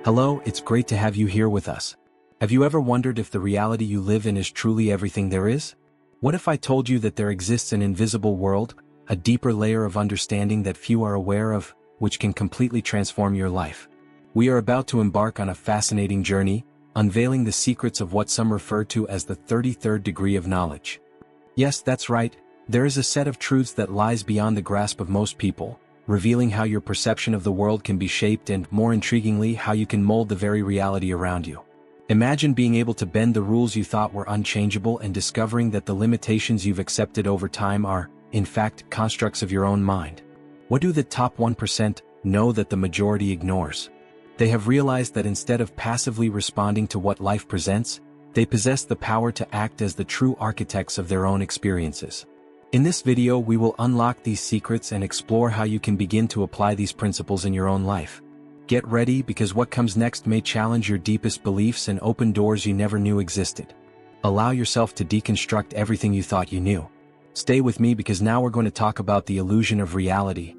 Hello, it's great to have you here with us. Have you ever wondered if the reality you live in is truly everything there is? What if I told you that there exists an invisible world, a deeper layer of understanding that few are aware of, which can completely transform your life? We are about to embark on a fascinating journey, unveiling the secrets of what some refer to as the 33rd degree of knowledge. Yes, that's right, there is a set of truths that lies beyond the grasp of most people, revealing how your perception of the world can be shaped and, more intriguingly, how you can mold the very reality around you. Imagine being able to bend the rules you thought were unchangeable and discovering that the limitations you've accepted over time are, in fact, constructs of your own mind. What do the top 1% know that the majority ignores? They have realized that instead of passively responding to what life presents, they possess the power to act as the true architects of their own experiences. In this video, we will unlock these secrets and explore how you can begin to apply these principles in your own life. Get ready, because what comes next may challenge your deepest beliefs and open doors you never knew existed. Allow yourself to deconstruct everything you thought you knew. Stay with me, because now we're going to talk about the illusion of reality.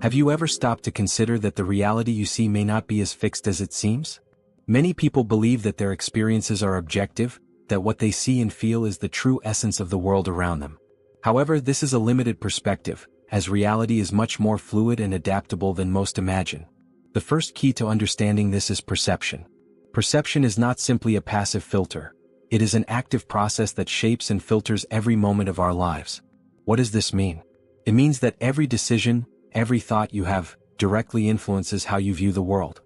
Have you ever stopped to consider that the reality you see may not be as fixed as it seems? Many people believe that their experiences are objective, that what they see and feel is the true essence of the world around them. However, this is a limited perspective, as reality is much more fluid and adaptable than most imagine. The first key to understanding this is perception. Perception is not simply a passive filter. It is an active process that shapes and filters every moment of our lives. What does this mean? It means that every decision, every thought you have, directly influences how you view the world.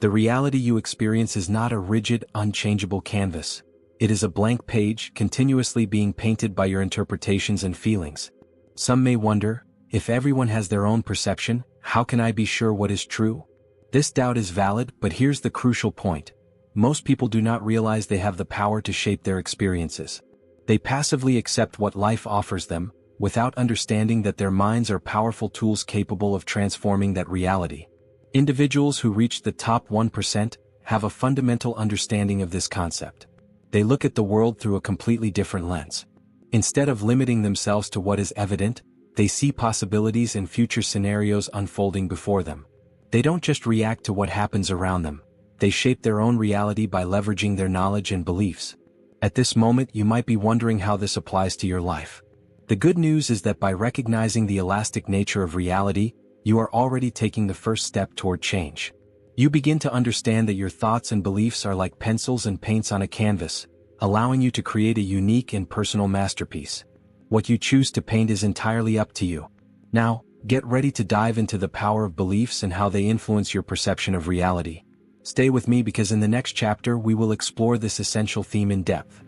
The reality you experience is not a rigid, unchangeable canvas. It is a blank page, continuously being painted by your interpretations and feelings. Some may wonder, if everyone has their own perception, how can I be sure what is true? This doubt is valid, but here's the crucial point. Most people do not realize they have the power to shape their experiences. They passively accept what life offers them, without understanding that their minds are powerful tools capable of transforming that reality. Individuals who reach the top 1% have a fundamental understanding of this concept. They look at the world through a completely different lens. Instead of limiting themselves to what is evident, they see possibilities and future scenarios unfolding before them. They don't just react to what happens around them. They shape their own reality by leveraging their knowledge and beliefs. At this moment, you might be wondering how this applies to your life. The good news is that by recognizing the elastic nature of reality, you are already taking the first step toward change. You begin to understand that your thoughts and beliefs are like pencils and paints on a canvas, allowing you to create a unique and personal masterpiece. What you choose to paint is entirely up to you. Now, get ready to dive into the power of beliefs and how they influence your perception of reality. Stay with me, because in the next chapter we will explore this essential theme in depth.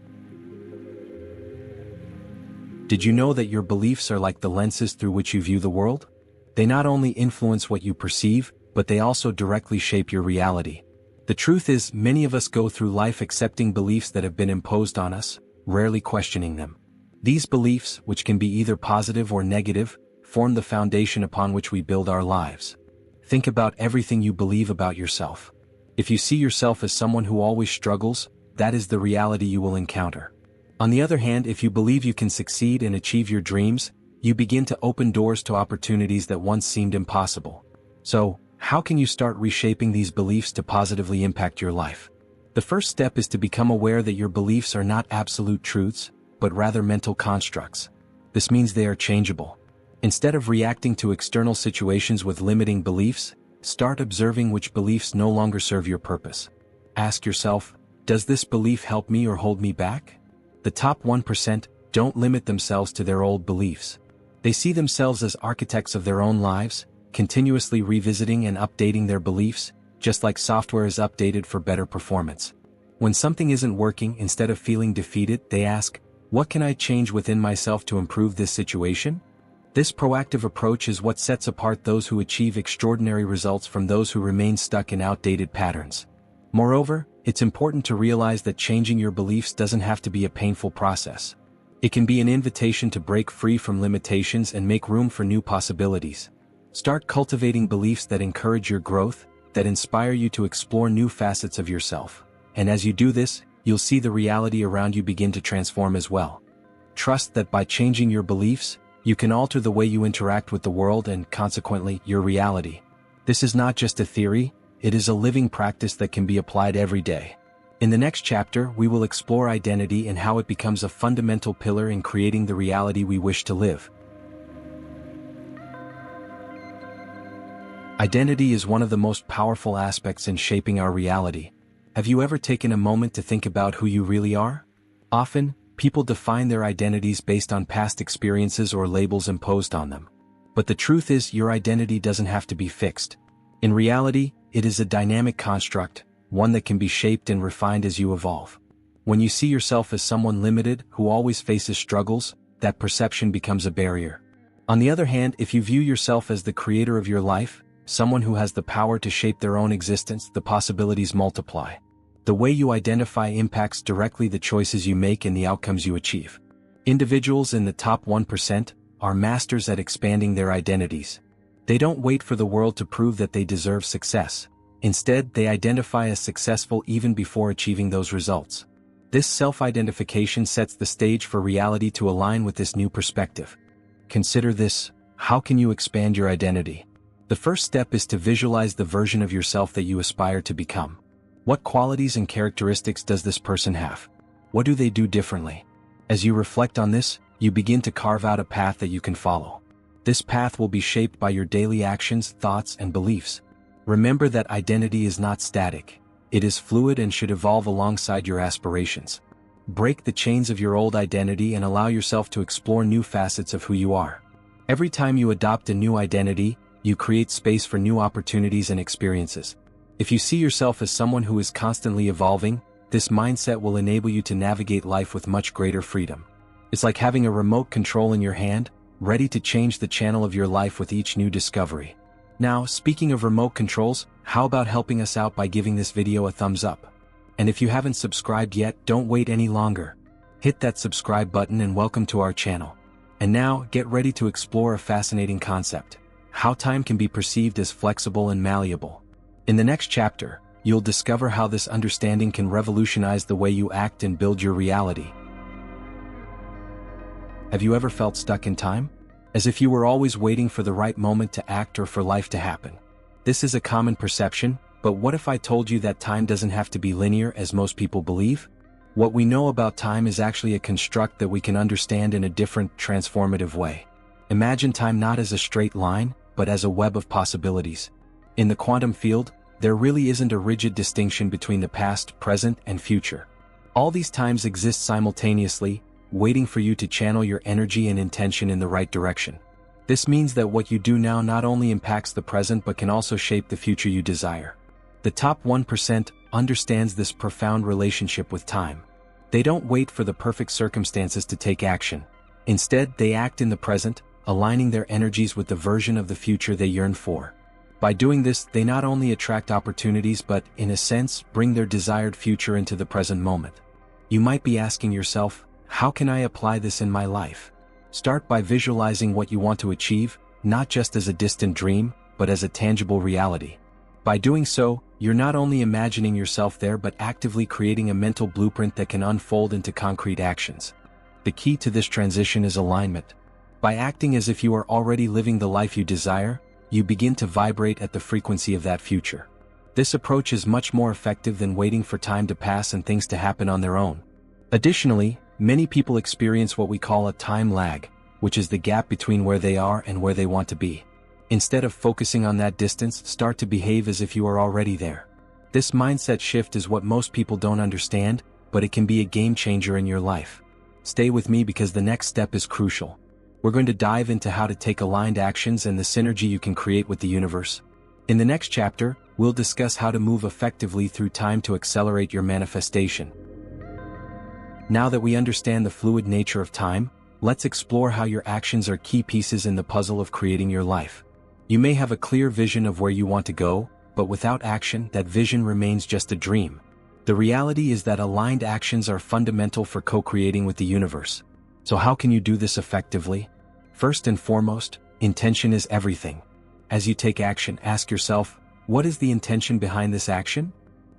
Did you know that your beliefs are like the lenses through which you view the world? They not only influence what you perceive, but they also directly shape your reality. The truth is, many of us go through life accepting beliefs that have been imposed on us, rarely questioning them. These beliefs, which can be either positive or negative, form the foundation upon which we build our lives. Think about everything you believe about yourself. If you see yourself as someone who always struggles, that is the reality you will encounter. On the other hand, if you believe you can succeed and achieve your dreams, you begin to open doors to opportunities that once seemed impossible. So, how can you start reshaping these beliefs to positively impact your life? The first step is to become aware that your beliefs are not absolute truths, but rather mental constructs. This means they are changeable. Instead of reacting to external situations with limiting beliefs, start observing which beliefs no longer serve your purpose. Ask yourself, does this belief help me or hold me back? The top 1% don't limit themselves to their old beliefs. They see themselves as architects of their own lives, continuously revisiting and updating their beliefs, just like software is updated for better performance. When something isn't working, instead of feeling defeated, they ask, what can I change within myself to improve this situation? This proactive approach is what sets apart those who achieve extraordinary results from those who remain stuck in outdated patterns. Moreover, it's important to realize that changing your beliefs doesn't have to be a painful process. It can be an invitation to break free from limitations and make room for new possibilities. Start cultivating beliefs that encourage your growth, that inspire you to explore new facets of yourself. And as you do this, you'll see the reality around you begin to transform as well. Trust that by changing your beliefs, You can alter the way you interact with the world and, consequently, your reality. This is not just a theory, it is a living practice that can be applied every day. In the next chapter, we will explore identity and how it becomes a fundamental pillar in creating the reality we wish to live. Identity is one of the most powerful aspects in shaping our reality. Have you ever taken a moment to think about who you really are? Often, people define their identities based on past experiences or labels imposed on them. But the truth is, your identity doesn't have to be fixed. In reality, it is a dynamic construct, one that can be shaped and refined as you evolve. When you see yourself as someone limited, who always faces struggles, that perception becomes a barrier. On the other hand, if you view yourself as the creator of your life, someone who has the power to shape their own existence, the possibilities multiply. The way you identify impacts directly the choices you make and the outcomes you achieve. Individuals in the top 1% are masters at expanding their identities. They don't wait for the world to prove that they deserve success. Instead, they identify as successful even before achieving those results. This self-identification sets the stage for reality to align with this new perspective. Consider this: how can you expand your identity? The first step is to visualize the version of yourself that you aspire to become. What qualities and characteristics does this person have? What do they do differently? As you reflect on this, you begin to carve out a path that you can follow. This path will be shaped by your daily actions, thoughts, and beliefs. Remember that identity is not static. It is fluid and should evolve alongside your aspirations. Break the chains of your old identity and allow yourself to explore new facets of who you are. Every time you adopt a new identity, you create space for new opportunities and experiences. If you see yourself as someone who is constantly evolving, this mindset will enable you to navigate life with much greater freedom. It's like having a remote control in your hand, ready to change the channel of your life with each new discovery. Now, speaking of remote controls, how about helping us out by giving this video a thumbs up? And if you haven't subscribed yet, don't wait any longer. Hit that subscribe button and welcome to our channel. And now, get ready to explore a fascinating concept: how time can be perceived as flexible and malleable. In the next chapter, you'll discover how this understanding can revolutionize the way you act and build your reality. Have you ever felt stuck in time? As if you were always waiting for the right moment to act or for life to happen. This is a common perception, but what if I told you that time doesn't have to be linear as most people believe? What we know about time is actually a construct that we can understand in a different, transformative way. Imagine time not as a straight line, but as a web of possibilities. In the quantum field, there really isn't a rigid distinction between the past, present, and future. All these times exist simultaneously, waiting for you to channel your energy and intention in the right direction. This means that what you do now not only impacts the present but can also shape the future you desire. The top 1% understands this profound relationship with time. They don't wait for the perfect circumstances to take action. Instead, they act in the present, aligning their energies with the version of the future they yearn for. By doing this, they not only attract opportunities but, in a sense, bring their desired future into the present moment. You might be asking yourself, how can I apply this in my life? Start by visualizing what you want to achieve, not just as a distant dream, but as a tangible reality. By doing so, you're not only imagining yourself there but actively creating a mental blueprint that can unfold into concrete actions. The key to this transition is alignment. By acting as if you are already living the life you desire, you begin to vibrate at the frequency of that future. This approach is much more effective than waiting for time to pass and things to happen on their own. Additionally, many people experience what we call a time lag, which is the gap between where they are and where they want to be. Instead of focusing on that distance, start to behave as if you are already there. This mindset shift is what most people don't understand, but it can be a game changer in your life. Stay with me because the next step is crucial. We're going to dive into how to take aligned actions and the synergy you can create with the universe. In the next chapter, we'll discuss how to move effectively through time to accelerate your manifestation. Now that we understand the fluid nature of time, let's explore how your actions are key pieces in the puzzle of creating your life. You may have a clear vision of where you want to go, but without action, that vision remains just a dream. The reality is that aligned actions are fundamental for co-creating with the universe. So how can you do this effectively? First and foremost, intention is everything. As you take action, ask yourself, what is the intention behind this action?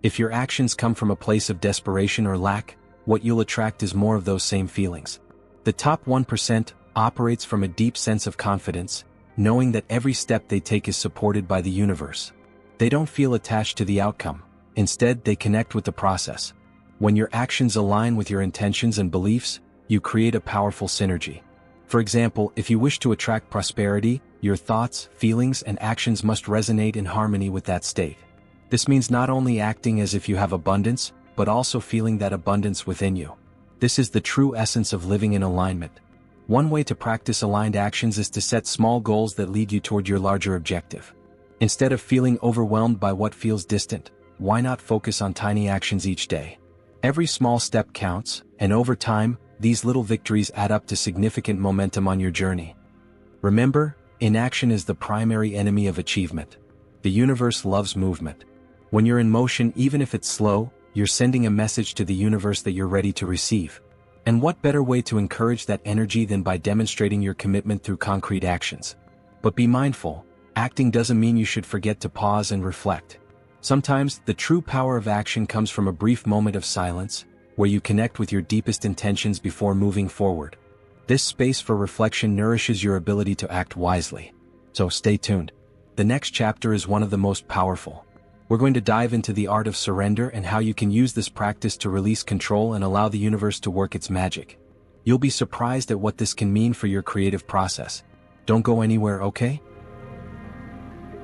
If your actions come from a place of desperation or lack, what you'll attract is more of those same feelings. The top 1% operates from a deep sense of confidence, knowing that every step they take is supported by the universe. They don't feel attached to the outcome. Instead, they connect with the process. When your actions align with your intentions and beliefs, you create a powerful synergy. For example, if you wish to attract prosperity, your thoughts, feelings, and actions must resonate in harmony with that state. This means not only acting as if you have abundance, but also feeling that abundance within you. This is the true essence of living in alignment. One way to practice aligned actions is to set small goals that lead you toward your larger objective. Instead of feeling overwhelmed by what feels distant, why not focus on tiny actions each day? Every small step counts, and over time, these little victories add up to significant momentum on your journey. Remember, inaction is the primary enemy of achievement. The universe loves movement. When you're in motion, even if it's slow, you're sending a message to the universe that you're ready to receive. And what better way to encourage that energy than by demonstrating your commitment through concrete actions? But be mindful, acting doesn't mean you should forget to pause and reflect. Sometimes, the true power of action comes from a brief moment of silence, where you connect with your deepest intentions before moving forward. This space for reflection nourishes your ability to act wisely. So stay tuned. The next chapter is one of the most powerful. We're going to dive into the art of surrender and how you can use this practice to release control and allow the universe to work its magic. You'll be surprised at what this can mean for your creative process. Don't go anywhere, okay?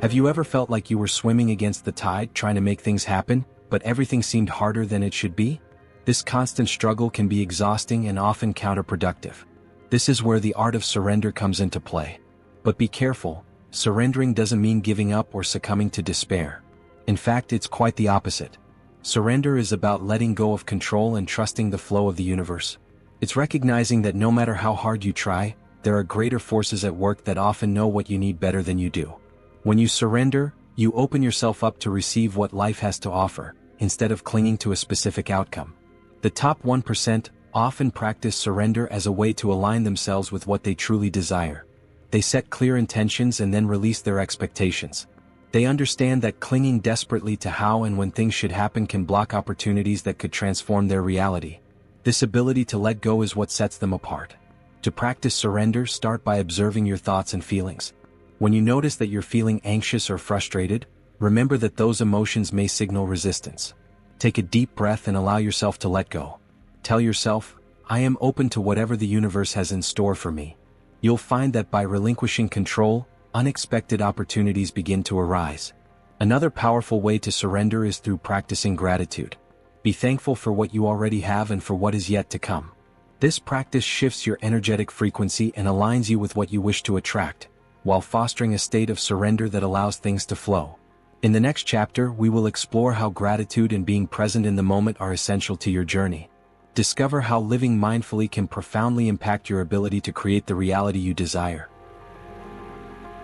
Have you ever felt like you were swimming against the tide trying to make things happen, but everything seemed harder than it should be? This constant struggle can be exhausting and often counterproductive. This is where the art of surrender comes into play. But be careful, surrendering doesn't mean giving up or succumbing to despair. In fact, it's quite the opposite. Surrender is about letting go of control and trusting the flow of the universe. It's recognizing that no matter how hard you try, there are greater forces at work that often know what you need better than you do. When you surrender, you open yourself up to receive what life has to offer, instead of clinging to a specific outcome. The top 1% often practice surrender as a way to align themselves with what they truly desire. They set clear intentions and then release their expectations. They understand that clinging desperately to how and when things should happen can block opportunities that could transform their reality. This ability to let go is what sets them apart. To practice surrender, start by observing your thoughts and feelings. When you notice that you're feeling anxious or frustrated, remember that those emotions may signal resistance. Take a deep breath and allow yourself to let go. Tell yourself, I am open to whatever the universe has in store for me. You'll find that by relinquishing control, unexpected opportunities begin to arise. Another powerful way to surrender is through practicing gratitude. Be thankful for what you already have and for what is yet to come. This practice shifts your energetic frequency and aligns you with what you wish to attract, while fostering a state of surrender that allows things to flow. In the next chapter, we will explore how gratitude and being present in the moment are essential to your journey. Discover how living mindfully can profoundly impact your ability to create the reality you desire.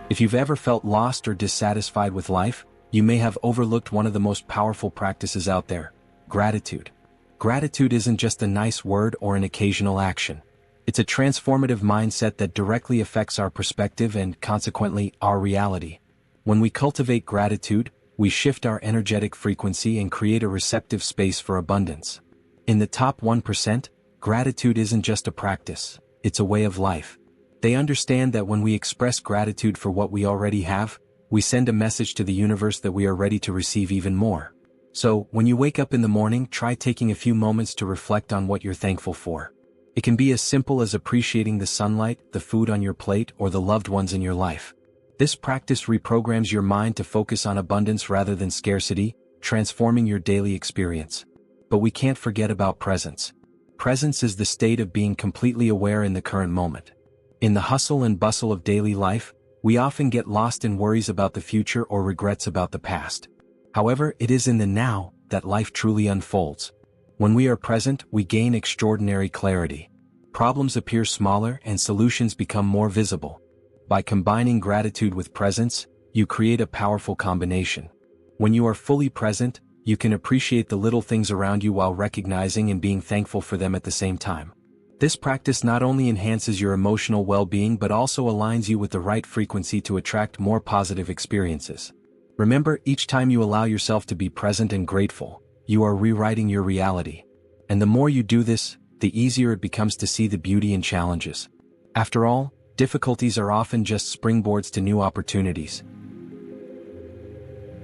If you've ever felt lost or dissatisfied with life, you may have overlooked one of the most powerful practices out there: gratitude. Gratitude isn't just a nice word or an occasional action. It's a transformative mindset that directly affects our perspective and, consequently, our reality. When we cultivate gratitude, we shift our energetic frequency and create a receptive space for abundance. In the top 1%, gratitude isn't just a practice, it's a way of life. They understand that when we express gratitude for what we already have, we send a message to the universe that we are ready to receive even more. So, when you wake up in the morning, try taking a few moments to reflect on what you're thankful for. It can be as simple as appreciating the sunlight, the food on your plate, or the loved ones in your life. This practice reprograms your mind to focus on abundance rather than scarcity, transforming your daily experience. But we can't forget about presence. Presence is the state of being completely aware in the current moment. In the hustle and bustle of daily life, we often get lost in worries about the future or regrets about the past. However, it is in the now that life truly unfolds. When we are present, we gain extraordinary clarity. Problems appear smaller and solutions become more visible. By combining gratitude with presence, you create a powerful combination. When you are fully present, you can appreciate the little things around you while recognizing and being thankful for them at the same time. This practice not only enhances your emotional well-being but also aligns you with the right frequency to attract more positive experiences. Remember, each time you allow yourself to be present and grateful, you are rewriting your reality. And the more you do this, the easier it becomes to see the beauty in challenges. After all, difficulties are often just springboards to new opportunities.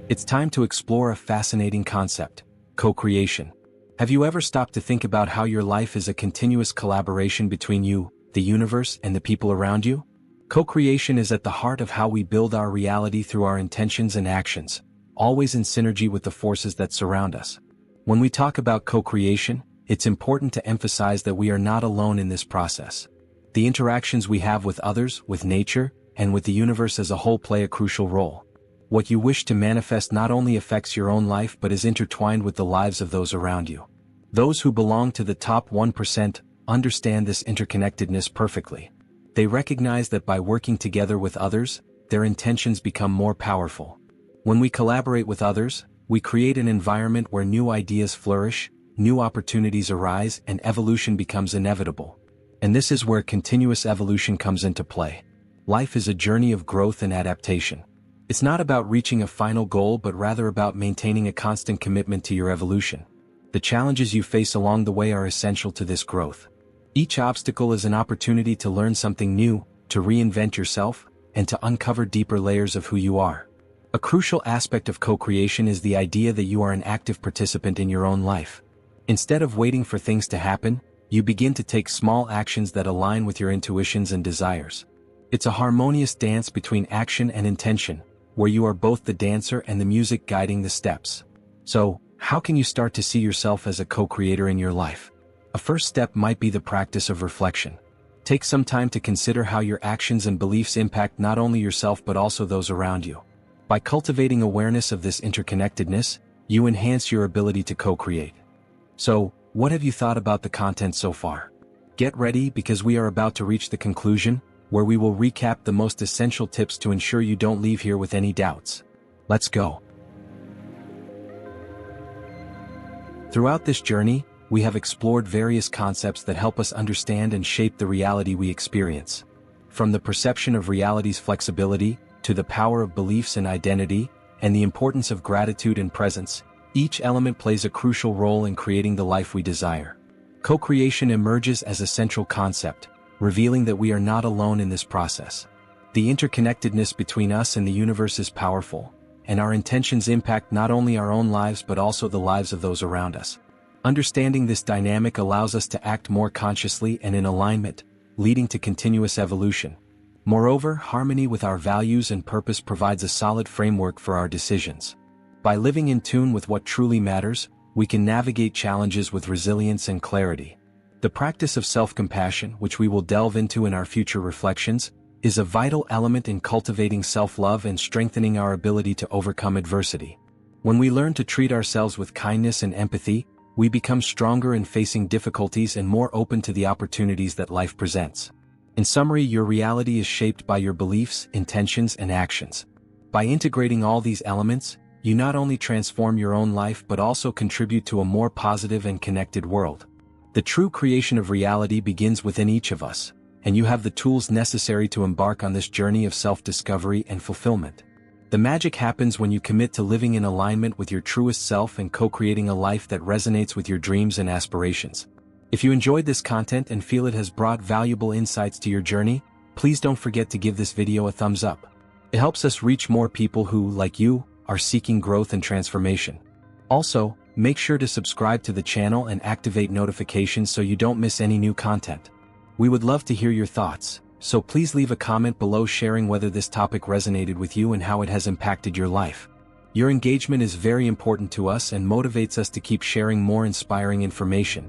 It's time to explore a fascinating concept: co-creation. Have you ever stopped to think about how your life is a continuous collaboration between you, the universe, and the people around you? Co-creation is at the heart of how we build our reality through our intentions and actions, always in synergy with the forces that surround us. When we talk about co-creation, it's important to emphasize that we are not alone in this process. The interactions we have with others, with nature, and with the universe as a whole play a crucial role. What you wish to manifest not only affects your own life but is intertwined with the lives of those around you. Those who belong to the top 1% understand this interconnectedness perfectly. They recognize that by working together with others, their intentions become more powerful. When we collaborate with others, we create an environment where new ideas flourish, new opportunities arise, and evolution becomes inevitable. And this is where continuous evolution comes into play. Life is a journey of growth and adaptation. It's not about reaching a final goal but rather about maintaining a constant commitment to your evolution. The challenges you face along the way are essential to this growth. Each obstacle is an opportunity to learn something new, to reinvent yourself, and to uncover deeper layers of who you are. A crucial aspect of co-creation is the idea that you are an active participant in your own life. Instead of waiting for things to happen, you begin to take small actions that align with your intuitions and desires. It's a harmonious dance between action and intention, where you are both the dancer and the music guiding the steps. So, how can you start to see yourself as a co-creator in your life? A first step might be the practice of reflection. Take some time to consider how your actions and beliefs impact not only yourself but also those around you. By cultivating awareness of this interconnectedness, you enhance your ability to co-create. So, what have you thought about the content so far? Get ready because we are about to reach the conclusion, where we will recap the most essential tips to ensure you don't leave here with any doubts. Let's go. Throughout this journey, we have explored various concepts that help us understand and shape the reality we experience. From the perception of reality's flexibility, to the power of beliefs and identity, and the importance of gratitude and presence, each element plays a crucial role in creating the life we desire. Co-creation emerges as a central concept, revealing that we are not alone in this process. The interconnectedness between us and the universe is powerful, and our intentions impact not only our own lives but also the lives of those around us. Understanding this dynamic allows us to act more consciously and in alignment, leading to continuous evolution. Moreover, harmony with our values and purpose provides a solid framework for our decisions. By living in tune with what truly matters, we can navigate challenges with resilience and clarity. The practice of self-compassion, which we will delve into in our future reflections, is a vital element in cultivating self-love and strengthening our ability to overcome adversity. When we learn to treat ourselves with kindness and empathy, we become stronger in facing difficulties and more open to the opportunities that life presents. In summary, your reality is shaped by your beliefs, intentions, and actions. By integrating all these elements, you not only transform your own life but also contribute to a more positive and connected world. The true creation of reality begins within each of us, and you have the tools necessary to embark on this journey of self-discovery and fulfillment. The magic happens when you commit to living in alignment with your truest self and co-creating a life that resonates with your dreams and aspirations. If you enjoyed this content and feel it has brought valuable insights to your journey, please don't forget to give this video a thumbs up. It helps us reach more people who, like you, are seeking growth and transformation. Also, make sure to subscribe to the channel and activate notifications so you don't miss any new content. We would love to hear your thoughts, so please leave a comment below sharing whether this topic resonated with you and how it has impacted your life. Your engagement is very important to us and motivates us to keep sharing more inspiring information.